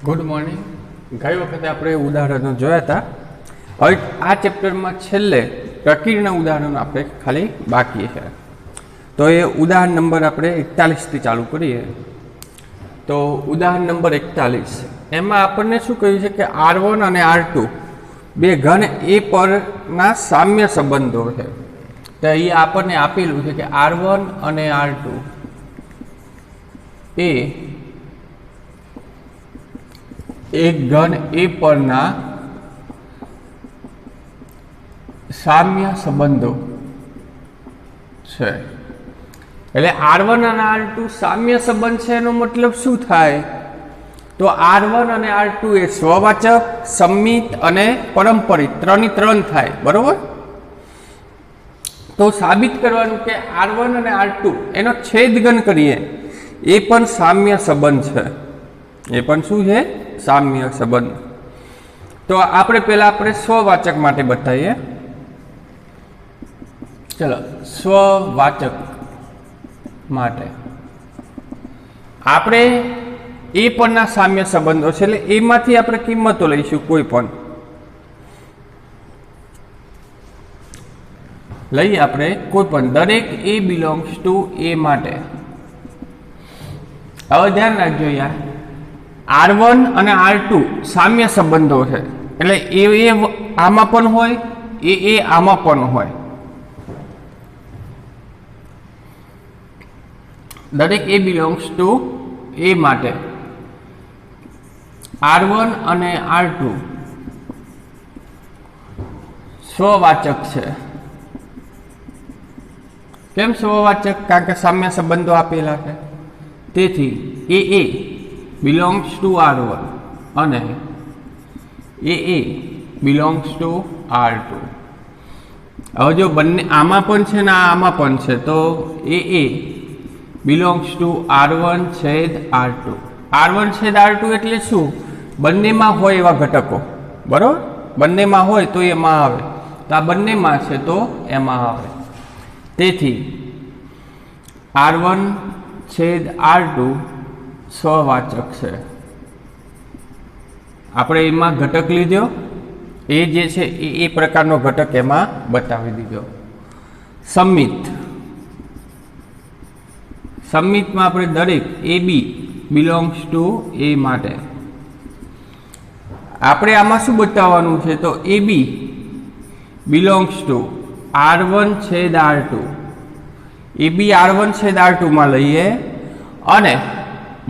Good morning. गई वखत आपणे उदाहरणों जोया था। हवे आ चेप्टर में छेल्ले प्रकीर्ण उदाहरण आपणे खाली बाकी है। तो ये उदाहरण नंबर आपणे 41 थी चालू करिए। तो उदाहरण नंबर 41 एमां आपणे शुं कह्युं छे के R1 और R2 बे घन ए परना साम्य संबंधों है। तो ये आपणे आपेलुं छे के R1 और R2 ए एक घन ए परना साम्य संबंधों छे। એટલે R1 અને R2 સામ્ય સંબંધ છે એનો મતલબ શું થાય? તો R1 અને R2 એ સ્વવાચક, સંમિત અને પરંપરિત ત્રણની ત્રણ થાય, બરોબર? તો સાબિત કરવાનું કે R1 અને R2 એનો છેદગણ કરીએ એ પણ સામ્ય સંબંધ છે। એ પણ શું છે? साम्य संबंध। तो आपणे पहला आपणे स्ववाचक माटे बताइए। चलो स्ववाचक माटे आपणे ए परना साम्य संबंधों छे એટલે એમાંથી આપણે કિંમતો લઈશું કોઈ પણ લઈએ આપણે કોઈ પણ દરેક a belongs to a માટે। હવે ધ્યાન રાખજો યાર, R1 અને R2 સામ્ય સંબંધો છે એટલે એ આમાં પણ હોય એ આમાં પણ હોય। દરેક a belongs to a માટે R1 અને R2 સ્વવાચક છે। કેમ સ્વવાચક? કારણ કે સામ્ય સંબંધો આપેલા છે। તેથી a belongs to R1 અને a belongs to R2। હવે જો બંને આમાં પણ છે ને આમાં પણ છે તો a belongs to R1 છેદ R2। R1 છેદ R2 એટલે શું? બંનેમાં હોય એવા ઘટકો, બરોબર? બંનેમાં હોય તો એમાં આવે, તો આ બંનેમાં છે તો એમાં આવે। તેથી R1 છેદ R2 स्ववाचक है। આપણે એમાં ઘટક લીધો એ જે છે એ પ્રકારનો ઘટક એમાં બતાવી દીધો। સંમિત સંમિતમાં આપણે દરેક a b belongs to a માટે આપણે આમાં શું બતાવવાનું છે? તો a b belongs to R1 છેદ R2 a b R1 છેદ R2 માં લઈએ અને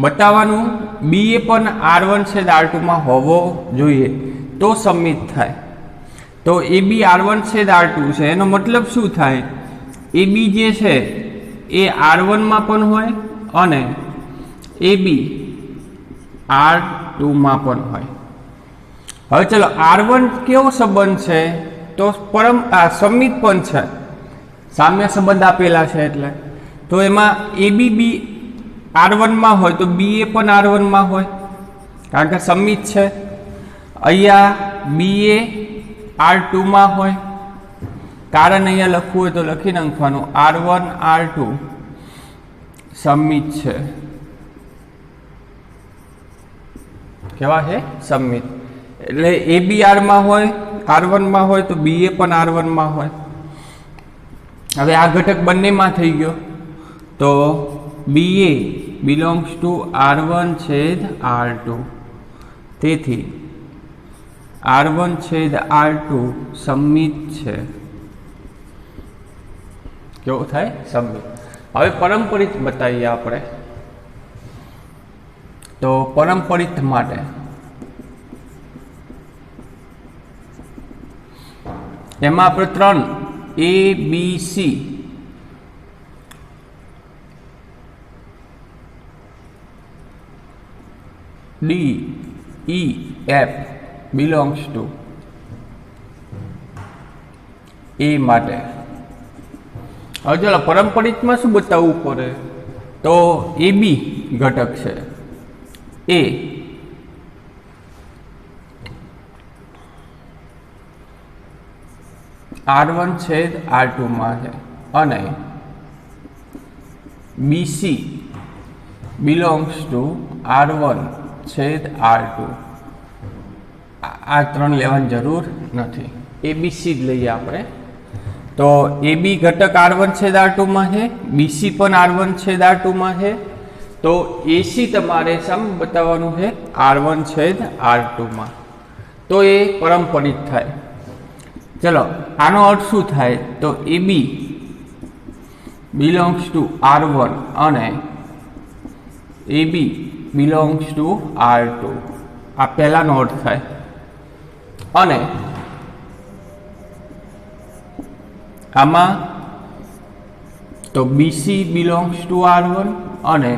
बतावानुं बी ए पण R1 छेद R2 में होवो जोईए तो सम्मित थाय। तो ए बी R1 छेद R2 छे एनो मतलब शुं थाय? ए बी जे छे ए R1 में पण होय अने ए बी R2 में पण होय। हवे चलो R1 केवो संबंध छे? तो सम्मित पण छे, साम्य संबंध आपेला छे एटले तो एमां ए बी R1 में हो तो बी ए पण R1 में हो कारण के सम्मित है। अहींया बी ए R2 में हो कारण अहींया लखवुं होय तो लखी नाखवानुं R1 R2 सम्मित है। केवा है? सम्मित। एटले ए बी R में हो R1 में हो तो बी ए पण R1 में हो। हवे आ घटक बंने में थई गयो तो B A belongs to R1 छेद R2 તેથી R1 छेद R2 सम्मित છે। કેવો થાય? सम्मित। હવે પરંપરિત બતાવીએ આપણે। તો પરંપરિત માટે એમાં આપણે ત્રણ A B C D E F belongs to A माटे। હવે चलो परंपरित में शू बतावू पड़े? तो ए बी घटक है ए R1 छेद R2 में है अने BC belongs to R1 છેદ R2 આ ત્રણ લેવાની જરૂર નથી, ABC જ લઈએ આપણે। તો AB ઘટક R1 છેદ R2 માં છે, BC પણ R1 છેદ R2 માં છે, તો AC તમારે સમ બતાવવાનું છે R1 છેદ R2 માં, તો એ પરંપરિત થાય। ચલો આનો અર્થ શું થાય, તો AB belongs to R1 અને AB belongs to R2 આ પહેલાનો અર્થ થાય। અને આમાં તો BC belongs to R1 અને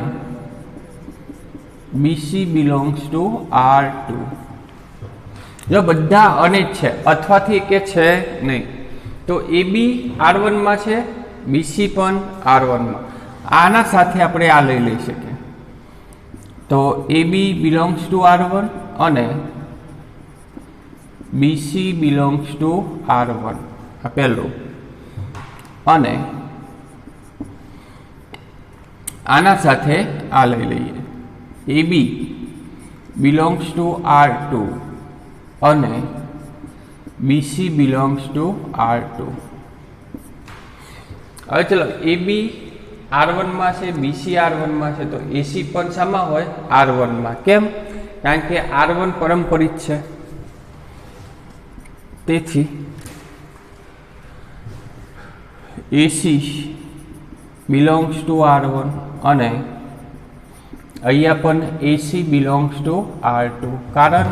BC belongs to R2 જો બધા અને જ છે અથવાથી કે છે નહીં, તો AB R1 માં છે, BC પણ R1 માં, આના સાથે આપણે આ લઈ શકીએ। તો AB belongs to R1 અને BC belongs to R1 આ પહેલું, અને આના સાથે આ લઈ લઈએ AB belongs to R2 અને BC belongs to R2। હવે ચલો AB R1 માં છે, BC R1 માં છે, તો AC પણ શામાં હોય R1 માં, કેમ? કારણ કે R1 પરંપરિત છે, તેથી AC belongs to R1 અને અહીંયા પણ AC belongs to R2 કારણ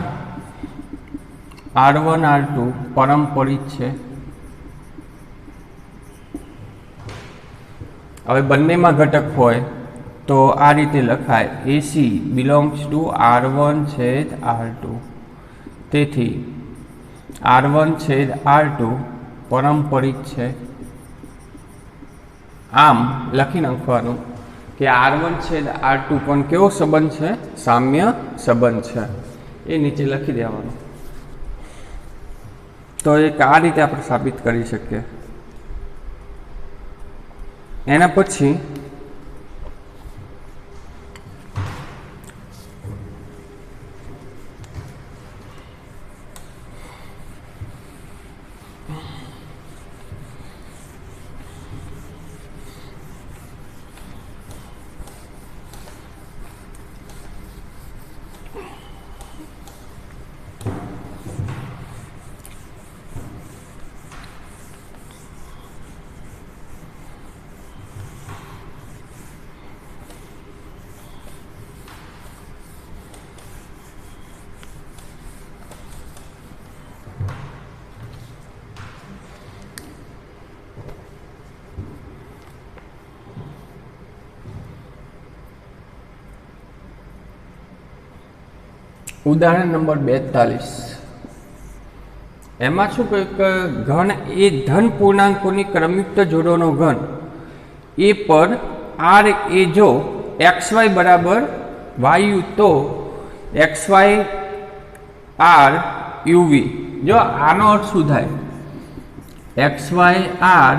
R1 R2 પરંપરિત છે। હવે બંનેમાં ઘટક હોય તો આ રીતે લખાય AC belongs to R1 છેદ R2, તેથી R1 છેદ R2 પરંપરિત છે। આમ લખી નાખવાનું કે R1 છેદ R2 પણ કેવો સંબંધ છે, સામ્ય સંબંધ છે, એ નીચે લખી દેવાનું। તો એક આ રીતે આપણે સાબિત કરી શકીએ। એના પછી ઉદાહરણ નંબર 42 એમાં શું કહ્યું કે ઘન એ ધન પૂર્ણાંકોની ક્રમયુક્ત જોડોનો ઘન એ પર R એ જો XY બરાબર YU તો XY R UV, જો આનો અર્થ શું થાય, XY R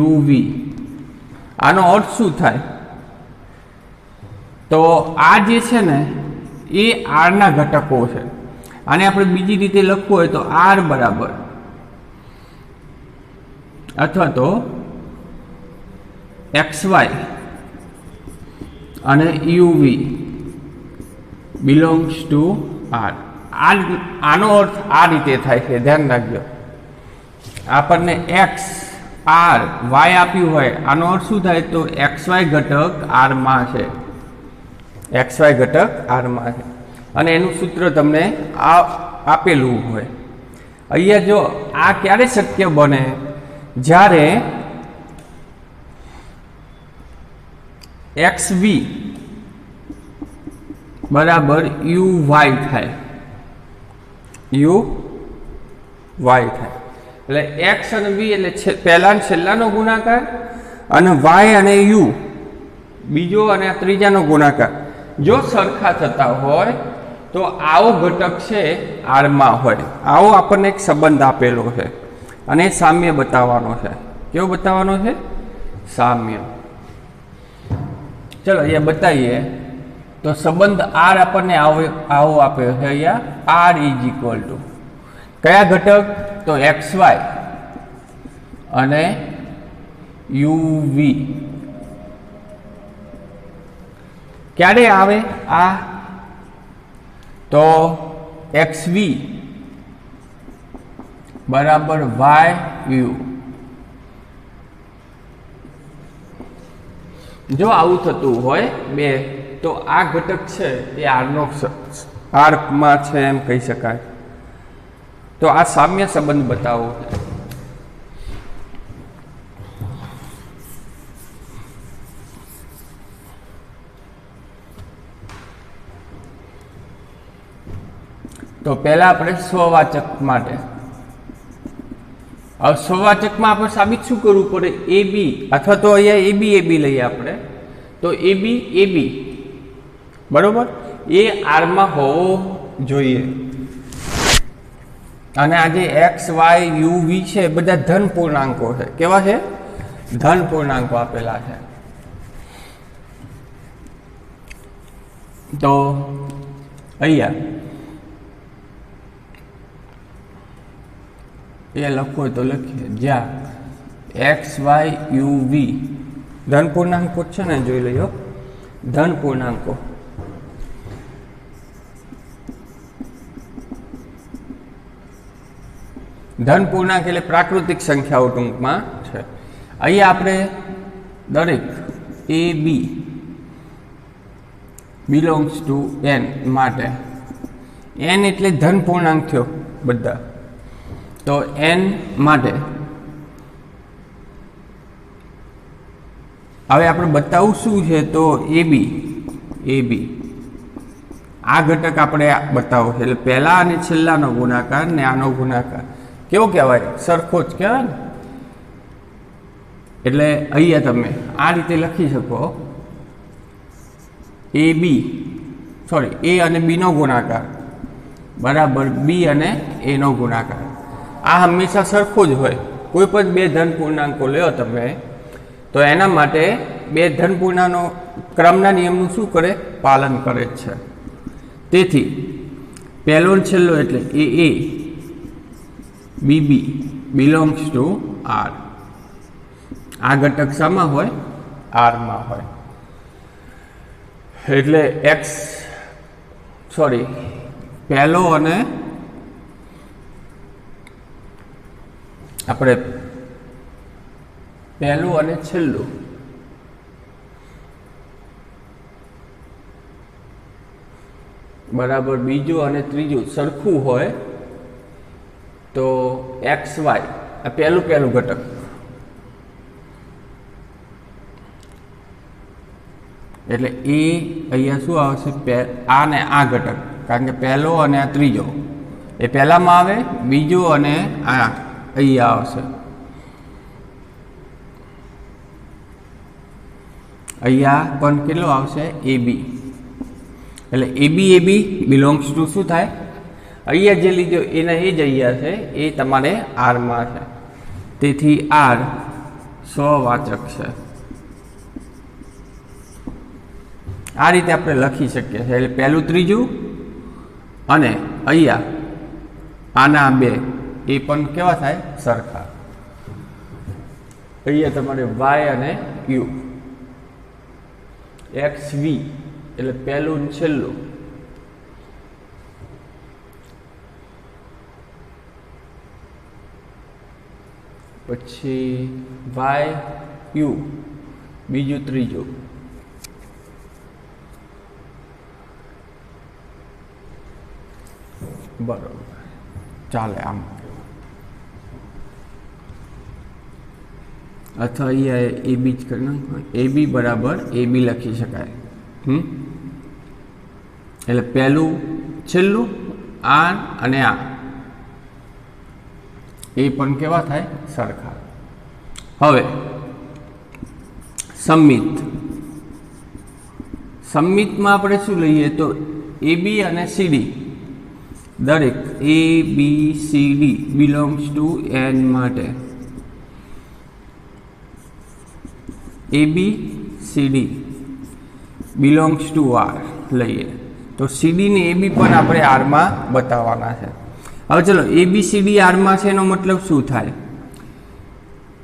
UV આનો અર્થ શું થાય, તો આ જે છે ને એ R ના ઘટકો છે, આને આપણે બીજી રીતે લખવું હોય તો R બરાબર અથવા તો XY અને UV belongs to R। આનો અર્થ આ રીતે થાય છે, ધ્યાન રાખજો। આપણને X R Y આપ્યું હોય, આનો અર્થ શું થાય, તો XY ઘટક R માં છે, XY ઘટક R માં છે, અને એનું સૂત્ર તમને આપેલું હોય। અહીંયા જો આ ક્યારે શક્ય બને, જ્યારે XV બરાબર UY થાય, UY થાય, એટલે X અને V એટલે પહેલા અને છેલ્લાનો ગુણાકાર, અને Y અને U બીજો અને ત્રીજાનો ગુણાકાર જો સરખા થતા હોય તો આવો ઘટક છે R માં હોય, આવો આપણને એક સંબંધ આપેલો છે, અને સામ્ય બતાવવાનો છે। કેવો બતાવવાનો છે, સામ્ય। ચલો અહીંયા બતાવીએ તો સંબંધ આર આપણને આવો આપ્યો છે અહીંયા, આર ઇઝ ઇક્વલ ટુ કયા ઘટક? તો એક્સ વાય અને યુવી. ક્યારે આવે આ? તો એક્સ વી બરાબર વાય યુ. જો આવું થતું હોય બે, તો આ ઘટક છે એ આરમાં છે એમ કહી શકાય. તો આ સામ્ય સંબંધ બતાવો. તો પહેલા આપણે સ્વવાચક માટે, હવે સ્વવાચકમાં આપણે સાબિત શું કરવું પડે? એ બી, અથવા તો અહીંયા એ બી લઈએ આપણે, તો એ બી બરોબર એ આરમાં હોવો જોઈએ. અને આ જે એક્સ વાય યુ વી છે બધા ધન પૂર્ણાંકો છે. કેવા છે? ધન પૂર્ણાંકો આપેલા છે. તો અહીંયા એ લખો તો લખીએ, જ્યાં એક્સ વાય યુ વી ધન પૂર્ણાંકો છે ને, જોઈ લઈએ ધન પૂર્ણાંકો. ધન પૂર્ણાંક એટલે પ્રાકૃતિક સંખ્યાઓ ટૂંકમાં છે. અહીંયા આપણે દરેક A B belongs to N માટે, એન એટલે ધન પૂર્ણાંક થયો બધા, તો એન માટે હવે આપણે બતાવું શું છે? તો એ બી આ ઘટક આપણે બતાવો એટલે પહેલા અને છેલ્લાનો ગુણાકાર ને આનો ગુણાકાર કેવો કહેવાય? સરખો જ કહેવાય ને. એટલે અહીંયા તમે આ રીતે લખી શકો, એ અને બી નો ગુણાકાર બરાબર બી અને એ નો ગુણાકાર. આ હંમેશા સરખો જ હોય. કોઈ પણ બે ધન પૂર્ણાંકો લ્યો તમે, તો એના માટે બે ધન પૂર્ણાંકનો ક્રમના નિયમનું શું કરે? પાલન કરે જ છે. તેથી પહેલો ને છેલ્લો એટલે એ બી બિલોંગ્સ ટુ આર. આ ઘટક શામાં હોય? આરમાં હોય. એટલે પહેલો અને આપણે પહેલું અને છેલ્લું બરાબર બીજું અને ત્રીજું સરખું હોય, તો એક્સ વાય આ પહેલું ઘટક એટલે એ અહીંયા શું આવશે? આ ને આ ઘટક, કારણ કે પહેલો અને આ ત્રીજો એ પહેલામાં આવે, બીજો અને આ અહીંયા આવશે. અહીંયા પણ કેટલો આવશે? એ બી. એટલે એ બી બિલોંગ્સ ટુ શું થાય? અહીંયા જે લીધો એના એ જ અહીંયા છે, એ તમારે આરમાં છે. તેથી આર સ્વવાચક છે. આ રીતે આપણે લખી શકીએ છીએ. એટલે પહેલું ત્રીજું અને અહીંયા આના બે એ પણ કેવા થાય? સરખા. અહીંયા તમારે વાય અને યુ, એક્સ વી એટલે પહેલું ને છેલ્લું, પછી વાય યુ બીજું ત્રીજું, બરોબર ચાલે આમ. અથવા અહીંયા એ બી જ કરી નાખો, એ બી બરાબર એ બી લખી શકાય. એટલે પહેલું છેલ્લું આ અને આ એ પણ કેવા થાય? સરખા. હવે સંમિતમાં આપણે શું લઈએ? તો એ બી અને સીડી દરેક A B C D belongs to N માટે A B C D belongs to R. લઈએ તો સીડી ને એબી પણ આપણે આરમાં બતાવવાના છે। હવે ચલો એબીસીડી આરમાં છે એનો મતલબ શું થાય?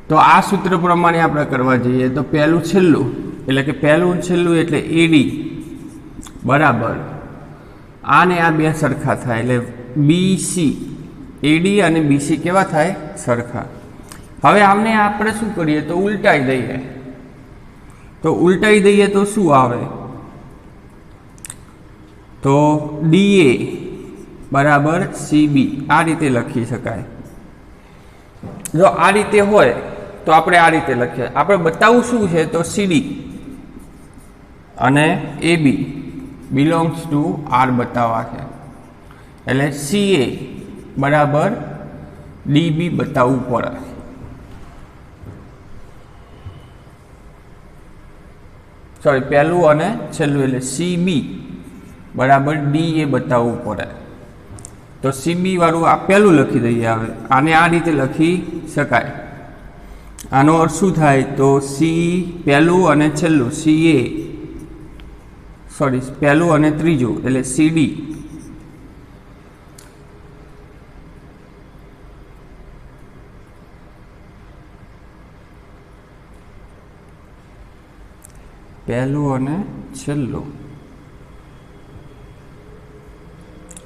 તો આ સૂત્ર પ્રમાણે આપણે કરવા જઈએ તો પહેલું છેલ્લું એટલે કે પહેલું છેલ્લું એટલે એડી બરાબર આ ને આ બે સરખા થાય એટલે બીસી એડી અને બીસી કેવા થાય? સરખા। હવે આમને આપણે શું કરીએ તો ઉલટાઈ દઈએ તો ઉલટાઈ દઈએ તો શું આવે? તો ડીએ બરાબર સીબી આ રીતે લખી શકાય। જો આ રીતે હોય તો આપણે આ રીતે લખીએ। આપણે બતાવવું શું છે તો સીડી અને એબી બિલોંગ્સ ટુ આર બતાવવા છે એટલે સીએ બરાબર ડીબી બતાવવું પડે। સોરી પહેલું અને છેલ્લું એટલે સીબી બરાબર ડીએ બતાવવું પડે। તો સીબી વાળું આ પહેલું લખી દઈએ। હવે આને આ રીતે લખી શકાય। આનો અર્થ શું થાય તો સી પહેલું અને છેલ્લું સીએ સોરી પહેલું અને ત્રીજું એટલે સીડી પહેલું અને છેલ્લું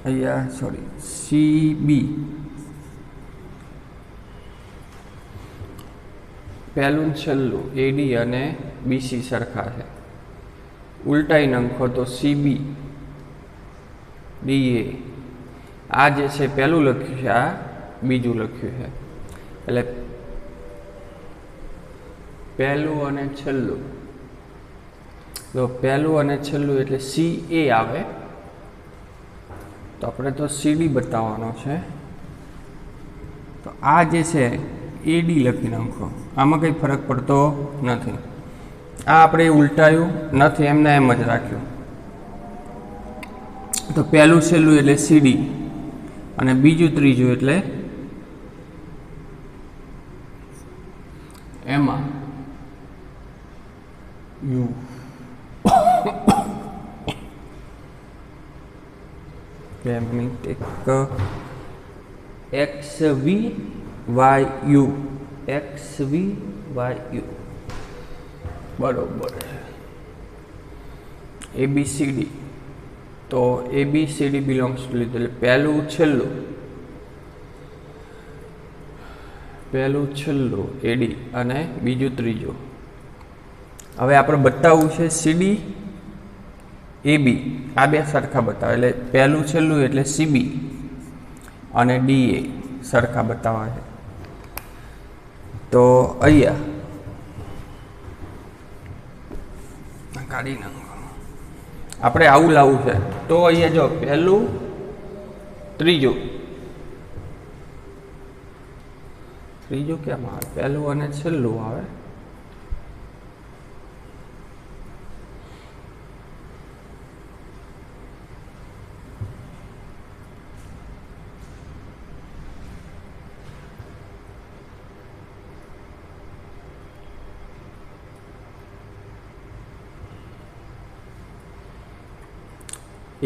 અહીંયા સોરી સીબી પહેલું છેલ્લું એડી અને બીસી સરખા છે। ઉલટાઈ નંખો તો સીબી ડીએ આ જે છે પહેલું લખ્યું છે આ બીજું લખ્યું છે એટલે પહેલું અને છેલ્લું તો પહેલું અને છેલ્લું એટલે સી એ આવે તો આપણે તો સીડી બતાવવાનો છે તો આ જે છે એડી લખી નાખો આમાં કંઈ ફરક પડતો નથી। આ આપણે ઉલટાયું નથી એમને એમ જ રાખ્યું તો પહેલું છેલ્લું એટલે સીડી અને બીજું ત્રીજું એટલે એમાં you let me take x v y u x v y u બરોબર એબીસીડી તો એબીસીડી બિલોંગ્સ ટુ લીધું એટલે પહેલું છેલ્લું એડી અને બીજું ત્રીજું। હવે આપણે બતાવવું છે સીડી એબી આ બે સરખા બતાવે એટલે પહેલું છેલ્લું એટલે સીબી અને ડીએ સરખા બતાવવા છે તો અહીંયા કાઢી નાખો આપણે આવું લાવવું છે તો અહીંયા જો પહેલું ત્રીજું કેમ આવે પહેલું અને છેલ્લું આવે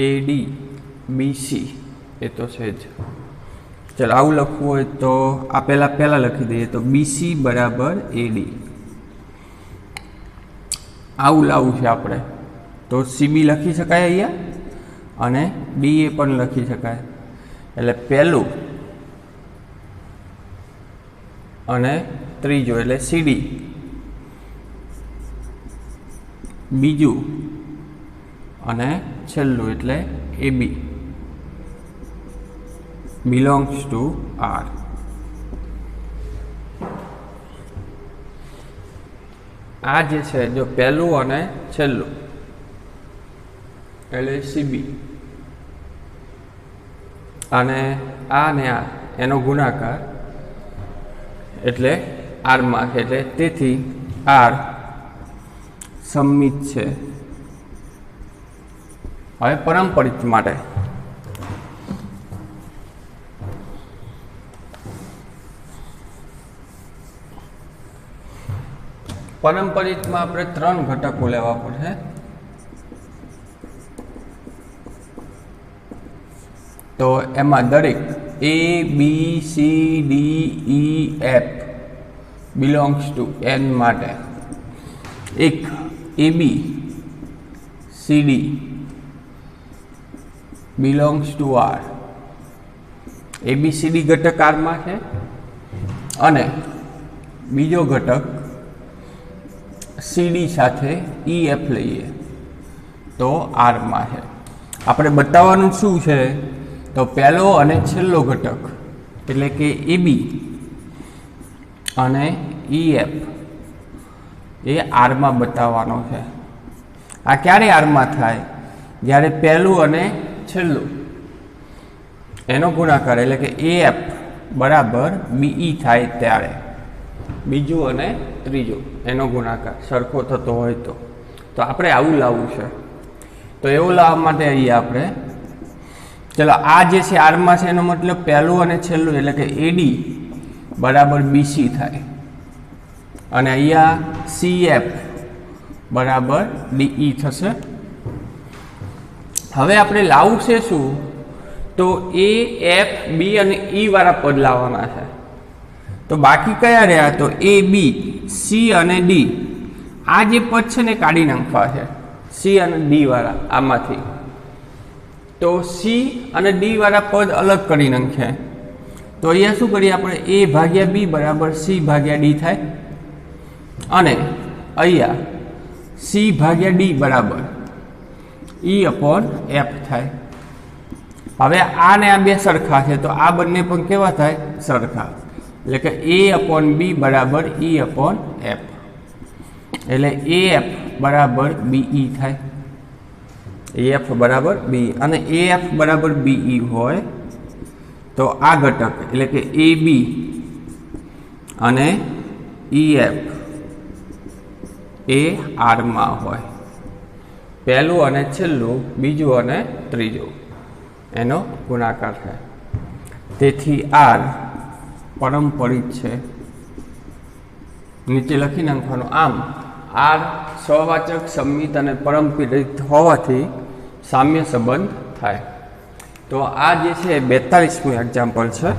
એડી બીસી એ તો છે જ। ચાલો આવું લખવું હોય તો આ પહેલા લખી દઈએ તો બીસી બરાબર એડી આવું લાવવું છે આપણે તો સીબી લખી શકાય અહીંયા અને ડીએ પણ લખી શકાય એટલે પહેલું અને ત્રીજું એટલે સીડી બીજું અને છેલ્લું એટલે એબી બિલોંગ્સ ટુ આર। આ જે છે જો પહેલું અને છેલ્લું એટલે સીબી અને આ ને આ એનો ગુણાકાર એટલે આરમાં એટલે તેથી આર સમમિત છે। હવે પરંપરિત માટે પરંપરિતમાં આપણે 3 ઘટકો લેવા પડશે तो एमां दरेक A B C D E F belongs to N माटे एक A B C D belongs to R A B C D घटक आर में है अने बीजो घटक सी डी साथे ई एफ लईए तो आर में है। आपणे बताववानुं शुं छे तो पहलो अने छेल्लो घटक एटले के ए बी अने ई एफ ए आर में बताववानो छे। आ क्यारे आर में थाय ज्यारे पहलू अने छेल्लू एनो गुणाकार एटले के ए एफ बराबर बीई थाय त्यारे बीजू अने त्रीजू एनो गुणाकार सरखो थतो होय तो आपणे आवुं लावવું છે। तो एवुं लाववा माटे अहींया आपणे चलो आ जे छे आर में छे एनो मतलब पहलू अने छेल्लू एटले के एडी बराबर बीसी थाय अने अहींया सीएफ बराबर डीई थशे। हवे आपणे लावવું छे शुं तो ए एफ बी अने ई वाळा पद लाववाना छे। तो बाकी कया रह्या तो ए बी सी अने डी आ जे पद छे ने काढी नाखवा छे सी अने डी वाळा आमांथी। तो सी अने डी वाळा पद अलग करी नाखे तो अहींया शुं करीए आपणे ए भाग्या बी बराबर सी भाग्या डी थाय अने अहींया सी भाग्या डी बराबर ई अपॉन एफ थाय। हवे आ ने आ बे सरखा छे तो आ बंने पण केवा थाय सरखा एटले के ए अपॉन बी बराबर ई अपॉन एफ एटले ए एफ बराबर बीई थाय ए एफ बराबर बी अने ए एफ बराबर बीई होय तो आ घटक एटले के ए बी अने ई एफ ए आर में होय पहलू अने छेल्लू बीजू अने त्रीजू एनो गुणाकार है। तेथी आर परमपरित छे नीचे लखी नाखवानुं आम आर स्ववाचक संमित अने परमपरित होवाथी साम्य संबंध थाय। तो आ जे छे 42मुं एक्जाम्पल छे।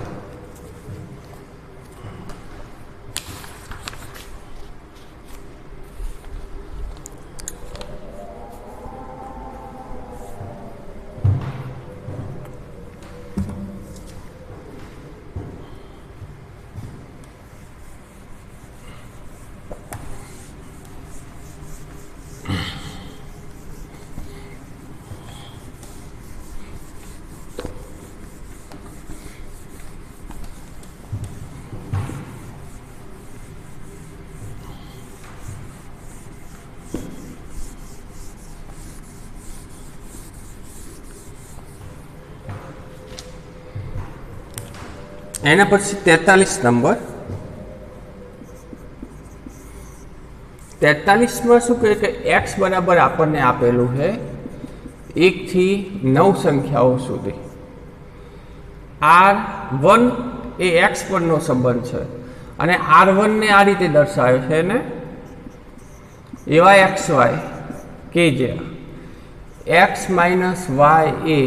एना पछी 43 नंबर 43 में शू कहे कि एक्स बराबर आपने आपेलू है 1 થી 9 संख्याओं सुधी R1 ए एक्स पर नो संबंध है अने R1 ने आ रीते दर्शाव्यो छे ने एवा एक्स वाय के जे एक्स माइनस वाय ए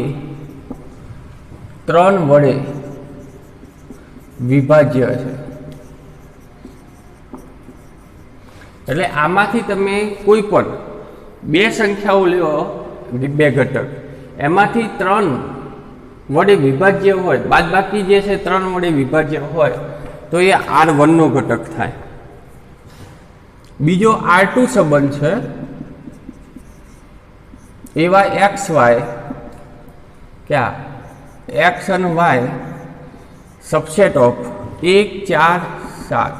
3 वडे विभाज्य है एटले आमांथी तमे कोई पण बे संख्याओ लो बे घटक एमांथी 3 वडे विभाज्य होय बादबाकी जे छे 3 वडे विभाज्य होय तो ये R1 नो घटक थाय। बीजो R2 संबंध छे एवा एक्स वाय क्या एक्स अने वाय सबसेट ऑफ 1 4 7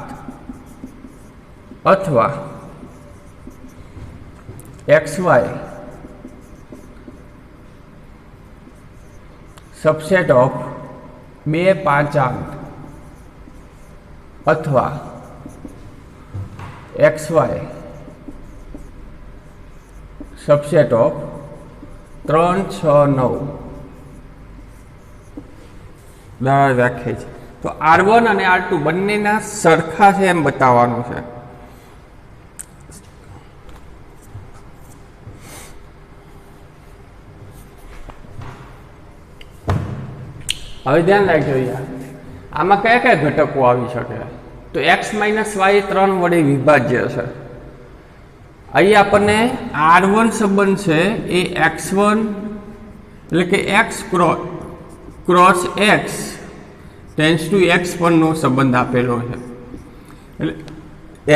अथवा एक्स वाय सबसेट ऑफ 2 5 8 अथवा एक्स वाय सबसेट ऑफ 3 6 9 व्याख्या है। तो R1 और R2 बन्नेना सरखा है एम बतावानुं छे। હવે ધ્યાન રાખજો યાર, આમાં કયા કયા ઘટકો આવી શકે? તો x માઇનસ વાય 3 વડે વિભાજ્ય છે. અહીં આપણને R1 સંબંધ છે એ x1 એટલે કે x cross x tense two x પરનો સંબંધ આપેલો છે. એટલે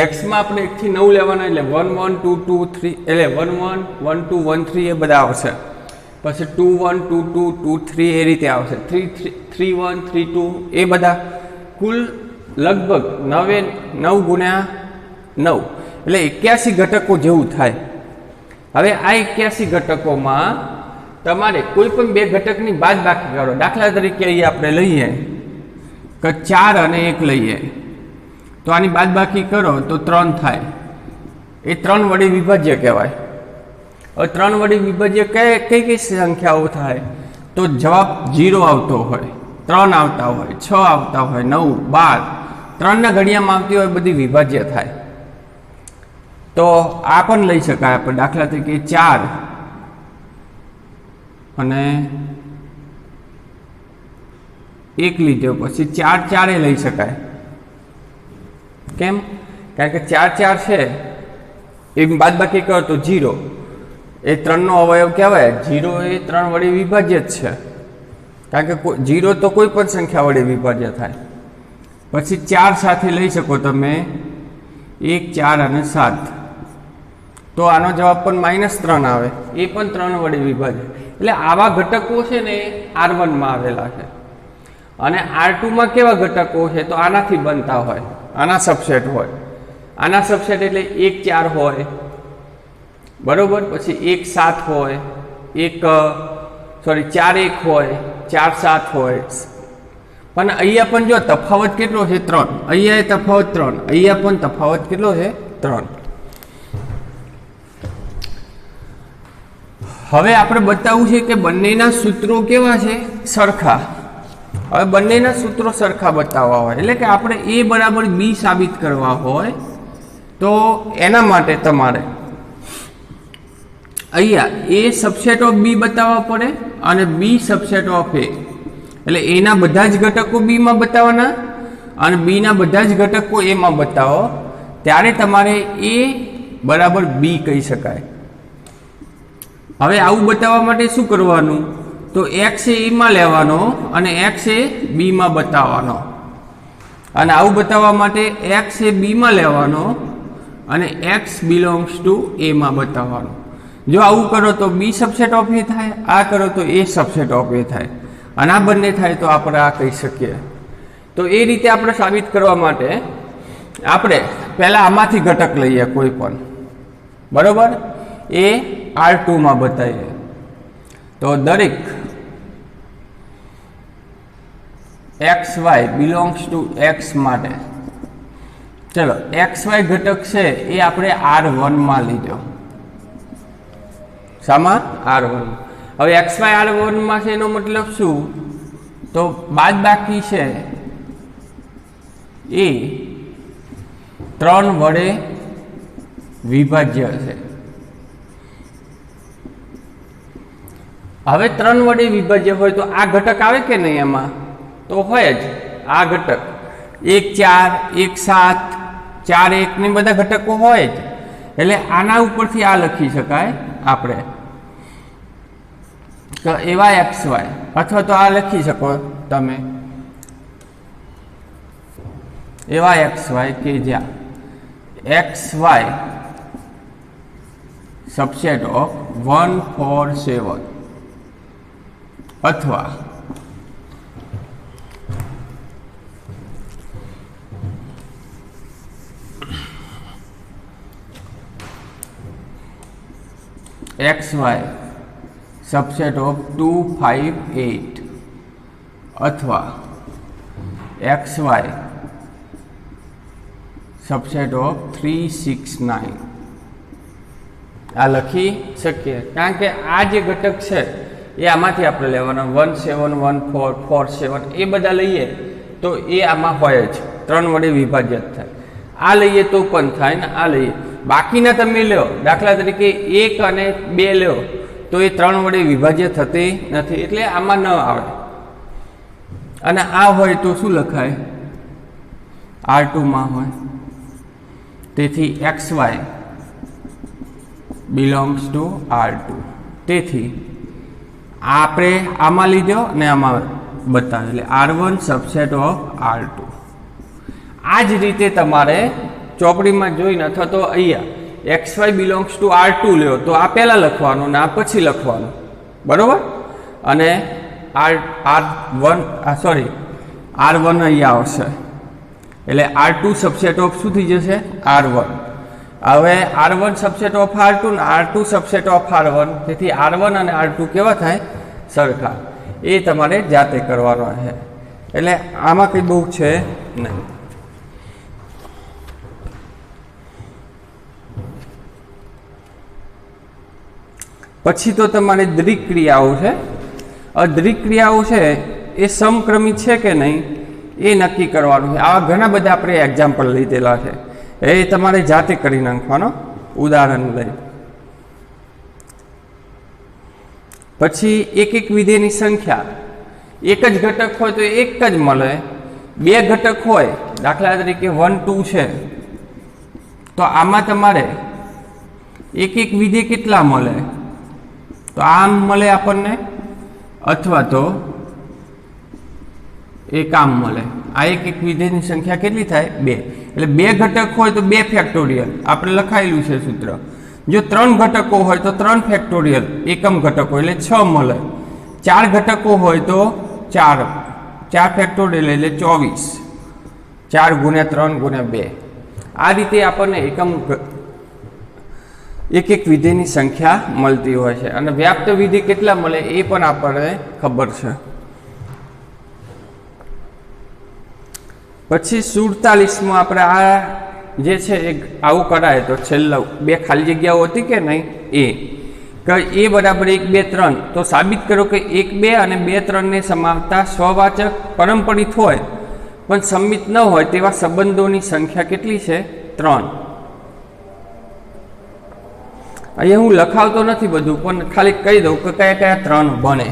એક્સમાં આપણે 1 થી 9 લેવાના, એટલે 1 1 2 2 3 એટલે 1 1 1 2 1 3 એ બધા આવશે. પછી 2 1 2 2 2 3 એ રીતે આવશે. 3 3 1 3 2 એ બધા કુલ લગભગ 9 ગુણ્યા 9 એટલે 81 ઘટકો જેવું થાય. હવે આ 81 ઘટકોમાં તમારે કોઈ પણ બે ઘટકની બાદબાકી કરો. દાખલા તરીકે અહીં આપણે લઈએ કે 4 અને 1 લઈએ, તો આની બાદબાકી કરો તો 3 થાય. એ 3 વડે વિભાજ્ય કહેવાય. હવે 3 વડે વિભાજ્ય કઈ સંખ્યાઓ થાય? તો જવાબ 0 આવતો હોય, 3 આવતા હોય, 6 આવતા હોય, 9 12 3ના ઘડિયામાં આવતી હોય બધી વિભાજ્ય થાય. તો આ પણ લઈ શકાય આપણે. દાખલા તરીકે 4 અને 1 લીધો, પછી 4 4 લઈ શકાય. કેમ? કારણ કે 4 4 છે એ બાદબાકી કરો તો 0, એ 3નો અવયવ કહેવાય. 0 એ 3 વડે વિભાજ્ય જ છે, કારણ કે 0 તો કોઈ પણ સંખ્યા વડે વિભાજ્ય થાય. પછી 4 સાથે લઈ શકો તમે, 1 4 અને 7, તો આનો જવાબ પણ -3 આવે, એ પણ 3 વડે વિભાજ્ય. એટલે આવા ઘટકો છે ને R1 માં આવેલા છે. અને R2 માં કેવા ઘટકો છે? તો આનાથી બનતા હોય, આના સબસેટ હોય. આના સબસેટ એટલે 1 4 હોય, બરોબર. પછી 1 7 હોય, 4 1 હોય, 4 7 હોય. પણ અહીંયા પણ જો તફાવત કેટલો છે? 3. અહીંયા તફાવત 3, અહીંયા પણ તફાવત કેટલો છે? 3. હવે આપણે બતાવવું છે કે બંનેના સૂત્રો કેવા છે? સરખા. હવે બંનેના સૂત્રો સરખા બતાવવા હોય, એટલે કે આપણે a બરાબર b સાબિત કરવા હોય, તો એના માટે તમારે અહીંયા a સબસેટ ઓફ b બતાવવા પડે અને b સબસેટ ઓફ a. એટલે a ના બધા જ ઘટકો b માં બતાવવાના અને b ના બધા જ ઘટકો a માં બતાવો, ત્યારે તમારે a બરાબર b કહી શકાય. હવે આવું બતાવવા માટે શું કરવાનું? તો x એ a માં લેવાનો અને x એ b માં બતાવવાનો. અને આવું બતાવવા માટે x એ b માં લેવાનો અને x બિલોંગ્સ ટુ a માં બતાવવાનો. જો આવું કરો તો b સબસેટ ઓફ a થાય, આ કરો તો a સબસેટ ઓફ a થાય, અને આ બંને થાય તો આપણે આ કહી શકીએ. તો એ રીતે આપણે સાબિત કરવા માટે આપણે પહેલા આમાંથી ઘટક લઈએ કોઈ પણ, બરોબર. એ R2 માં બતાવીએ તો દરેક xy બિલોંગ્સ ટુ x માટે, ચલો xy ઘટક છે એ આપણે R1 માં લીધો. શામાં? R1. હવે xy R1 માં છે એનો મતલબ શું? તો બાદબાકી છે એ 3 વડે વિભાજ્ય છે. હવે 3 વડે વિભાજ્ય હોય તો આ ઘટક આવે કે નહીં? એમાં તો હોય જ આ ઘટક. 1 4 1 7 4 1 ને બધા ઘટકો હોય જ. એટલે આના ઉપરથી આ લખી શકાય આપણે કે એવા xy, અથવા તો આ લખી શકો તમે એવા xy કે જ્યાં xy સબસેટ ઓફ 1 4 7, અથવા xy સબસેટ ઓફ 2 5 8, અથવા xy સબસેટ ઓફ 3 6 9. આ લખી શકીએ, કારણ કે આ જે ઘટક છે એ આમાંથી આપણે લેવાના. 1 7 1 4 4 7 એ બધા લઈએ તો એ આમાં હોય જ, 3 વડે વિભાજ્ય થાય. આ લઈએ તો પણ થાય ને આ લઈએ. બાકીના તમે લો, દાખલા તરીકે 1 અને 2 લો તો એ 3 વડે વિભાજ્ય થતી નથી, એટલે આમાં ન આવે. અને આ હોય તો શું લખાય? R2 માં હોય, તેથી XY belongs to R2. તેથી આપણે આમાં લીધો ને આમાં બતાવે એટલે R1 સબસેટ ઓફ R2. આ જ રીતે તમારે ચોપડીમાં જોઈને અથવા તો અહીંયા XY belongs to R2 લ્યો તો આ પહેલા લખવાનું ને આ પછી લખવાનું, બરોબર? અને R1 અહીંયા આવશે એટલે R2 સબસેટ ઓફ શું થઈ જશે? R1. હવે R1 સબસેટ ઓફ R2 ને R2 સબસેટ ઓફ R1, તેથી R1 અને R2 કેવા થાય? સરખા. એ તમારે જાતે કરવાનો છે, એટલે આમાં કંઈ બહુ છે નહીં. પછી તો તમારે દ્વિક્રિયાઓ છે. દ્વિક્રિયાઓ છે એ સમક્રમિત છે કે નહીં એ નક્કી કરવાનું છે. આવા ઘણા બધા આપણે એક્ઝામ્પલ લીધેલા છે, એ તમારે જાતે કરી નાખવાનો ઉદાહરણ લઈ. પછી એક વિધેયની સંખ્યા એક જ ઘટક હોય તો એક જ મળે. બે ઘટક હોય, દાખલા તરીકે 1 2 છે, તો આમાં તમારે એક વિધેય કેટલા મળે? તો આમ મળે આપણને, અથવા તો એક આમ મળે. આ એક વિધેયની સંખ્યા કેટલી થાય? 2. એટલે બે ઘટક હોય તો 2 ફેક્ટોરિયલ આપણે લખાયેલું છે સૂત્ર. જો 3 ઘટકો હોય તો 3 ફેક્ટોરિયલ એકમ ઘટકો એટલે 6 મળે. 4 ઘટકો હોય તો 4 ફેક્ટોરિયલ એટલે 24. 4 × 3 × 2. આ રીતે આપણને એક વિધેયની સંખ્યા મળતી હોય છે. અને વ્યાપ્ત વિધેય કેટલા મળે એ પણ આપણને ખબર છે. પછી 47માં આપણે આ જે છે એ આવું કરાય તો છેલ્લા 2 ખાલી જગ્યાઓ હતી કે નહીં એ બરાબર 1 2 3, તો સાબિત કરો કે 1 2 અને 2 3 ને સમાવતા સ્વવાચક પરંપરિત હોય પણ સંમિત ન હોય તેવા સંબંધોની સંખ્યા કેટલી છે? 3. અહીંયા હું લખાવતો નથી બધું, પણ ખાલી કહી દઉં કે કયા કયા 3 બને.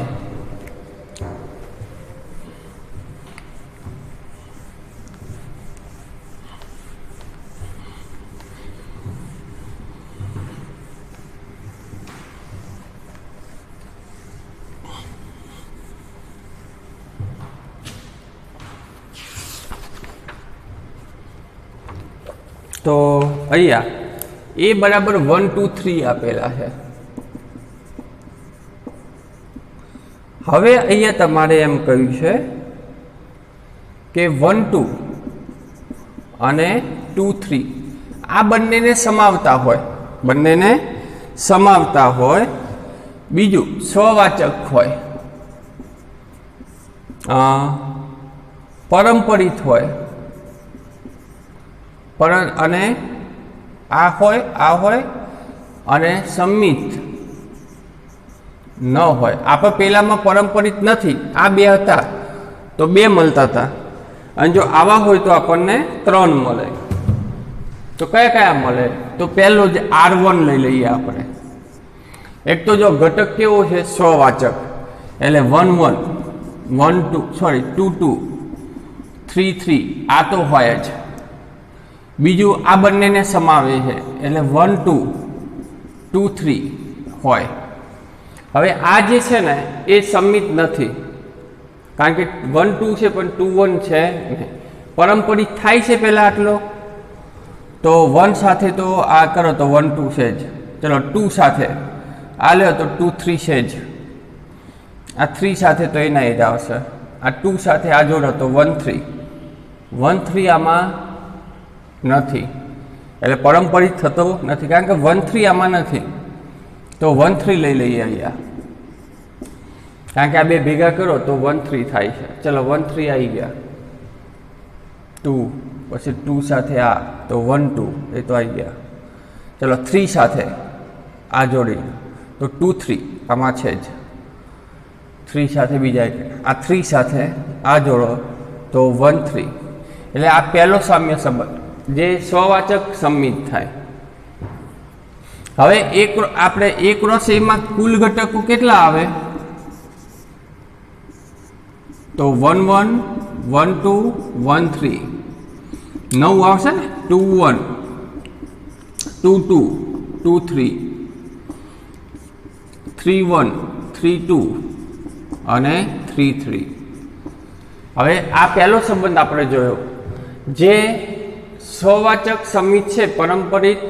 તો અહીંયા એ બરાબર 1 2 3 આપેલા છે. હવે અહીંયા તમારે એમ કહ્યું છે કે 1 2 અને 2 3 આ બંનેને સમાવતા હોય, બીજું સ્વવાચક હોય, પરંપરિત હોય, અને આ હોય અને સંમિત ન હોય. આપણે પેલામાં પરંપરિત નથી, આ 2 હતા તો 2 મળતા હતા, અને જો આવા હોય તો આપણને 3 મળે. તો કયા મળે? તો પહેલો જ R1 લઈ લઈએ આપણે. એક તો જો ઘટક કેવો છે? સ્વવાચક, એટલે 1 1 1 2 2 2 3 3 આ તો હોય જ. બીજું આ બંનેને સમાવે છે એટલે 1 2 2 3 હોય. હવે આ જે છે ને એ સંમિત નથી, કારણ કે 1 2 છે પણ 2 1 છે નહીં. પરંપરિત થાય છે પહેલા આટલો, તો 1 સાથે તો આ કરો તો 1 2 છે જ. ચલો 2 સાથે આ લ્યો તો 2 3 છે જ. આ 3 સાથે તો એના જ આવશે. આ 2 સાથે આ જોડો તો 1 3 1 3 આમાં નથી, એટલે પરંપરિત થતો નથી, કારણ કે 1 3 આમાં નથી. તો 1 3 લઈ લઈએ અહીંયા, કારણ કે આ 2 ભેગા કરો તો 1 3 થાય છે. ચલો 1 3 આવી ગયા. 2 પછી 2 સાથે આ તો 1 2 એ તો આવી ગયા. ચલો 3 સાથે આ જોડી તો 2 3 આમાં છે જ. 3 સાથે બીજા આ 3 સાથે આ જોડો તો 1 3. એટલે આ પહેલો સામ્ય સંબંધ જે સ્વવાચક સંમિત થાય. હવે આપણે A × A માં કુલ ઘટકો કેટલા આવે? तो 1 1 1 2 1 3 9 આવશે ને 2 1 2 2 2 3 3 1 3 2 અને 3 3 હવે આ પહેલો સંબંધ આપણે જોયો જે સ્વવાચક સમિત છે પરંપરિત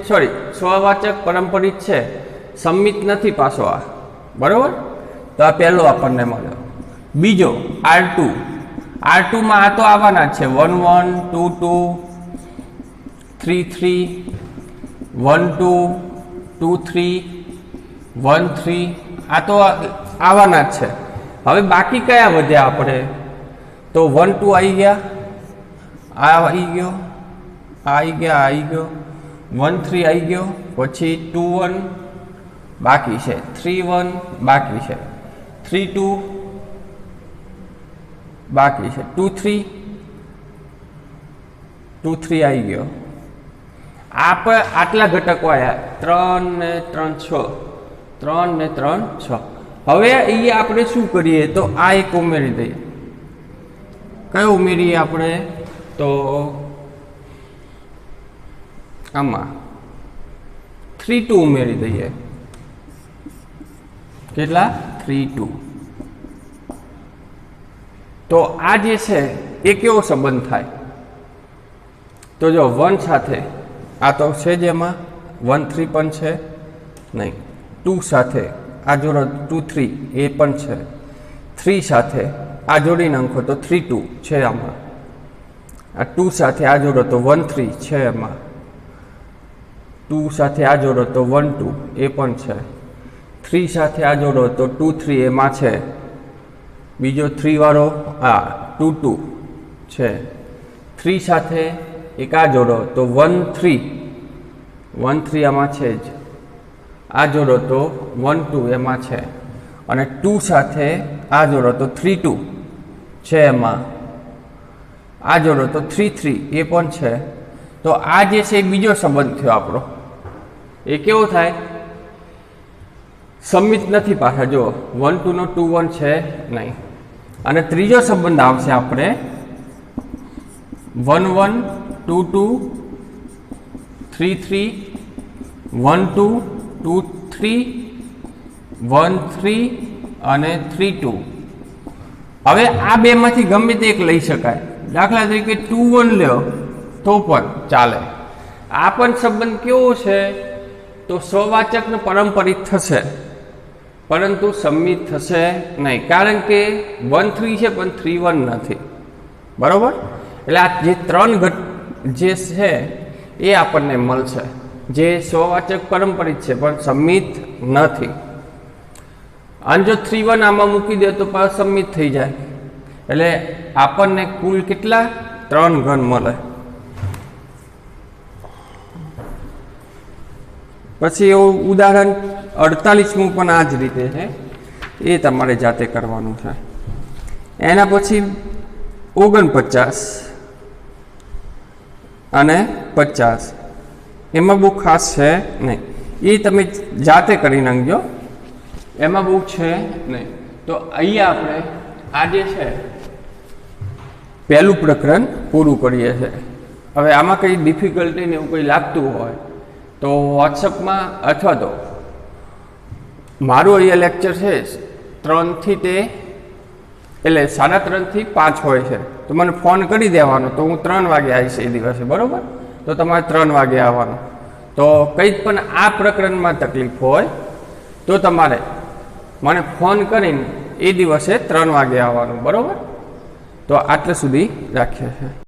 સ્વવાચક પરંપરિત છે સમિત નથી પાછો આ બરોબર તો આ પહેલો આપણને મળ્યો બીજો R2 માં આ તો આવવાના છે 1 1 2 2 3 3 1 2 2 3 1 3 આ તો આવવાના જ છે હવે બાકી કયા વધ્યા આપણે તો 1 2 આવી ગયા આ આવી ગયો આવી ગયો 1 3 આવી ગયો પછી 2 1 બાકી છે 3 1 બાકી છે 3 2 બાકી છે 2 3 2 3 આવી ગયો આટલા ઘટકો આવ્યા 3 ને 3 6 3 ને 3 6 હવે અહીંયા આપણે શું કરીએ તો આ એક ઉમેરી દઈએ કયો ઉમેરીએ આપણે તો આમાં 3 2 ઉમેરી દઈએ કેટલા 3 2 તો આ જે છે એ કેવો સંબંધ થાય તો જો 1 સાથે આ તો છે જ એમાં 1 3 પણ છે નહીં 2 સાથે આ જોડો 2 3 એ પણ છે 3 સાથે આ જોડી નાખો તો 3 2 છે આમાં આ 2 સાથે આ જોડો તો 1 3 છે એમાં 2 સાથે આ જોડો તો 1 2 એ પણ છે 3 સાથે આ જોડો તો 2 3 એમાં છે બીજો 3 વાળો આ 2 2 છે 3 સાથે એક આ જોડો તો 1 3 આમાં છે જ આ જોડો તો 1 2 એમાં છે અને 2 સાથે આ જોડો તો 3 2 છે એમાં આ જોડો તો 3 3 એ પણ છે તો આ જે છે એ બીજો સંબંધ થયો આપણો એ કેવો થાય સમિત નથી પાછા જો 1 2 નો 2 1 છે નહીં અને ત્રીજો સંબંધ આવશે આપણે 1 1 2 2 3 3 1 2 2 3 1 3 અને 3 2 હવે આ બેમાંથી ગમે તે એક લઈ શકાય દાખલા તરીકે 2 1 લ્યો તો પણ ચાલે આ પણ સંબંધ કેવો છે તો સ્વવાચકનો પરંપરિત થશે પરંતુ સમિત થશે નહીં કારણ કે 1 3 છે પણ 3 1 નથી બરોબર એટલે આ જે ત્રણ જે છે એ આપણને મળશે જે સ્વવાચક પરંપરિત છે પણ સમિત નથી અને જો 3 1 આમાં મૂકી દે તો સમિત થઈ જાય એટલે આપણને કુલ કેટલા 3 ઘન મળે પછી એવું ઉદાહરણ 48મું પણ આ જ રીતે છે એ તમારે જાતે કરવાનું છે એના પછી 49 અને 50 એમાં બહુ ખાસ છે નહીં એ તમે જાતે કરી નાખજો એમાં બહુ છે નહીં તો અહીંયા આપણે આ જે છે પહેલું પ્રકરણ પૂરું કરીએ છીએ હવે આમાં કંઈ ડિફિકલ્ટી ને એવું કંઈ લાગતું હોય તો વોટ્સઅપમાં અથવા તો મારું અહીંયા લેક્ચર છે 3 થી તે એટલે 3:30 થી 5 હોય છે તો મને ફોન કરી દેવાનો તો હું 3 વાગે આવીશ એ દિવસે બરાબર તો તમારે 3 વાગે આવવાનું તો કંઈ પણ આ પ્રકરણમાં તકલીફ હોય તો તમારે મને ફોન કરીને એ દિવસે 3 વાગે આવવાનું બરાબર તો આટલે સુધી રાખીએ છીએ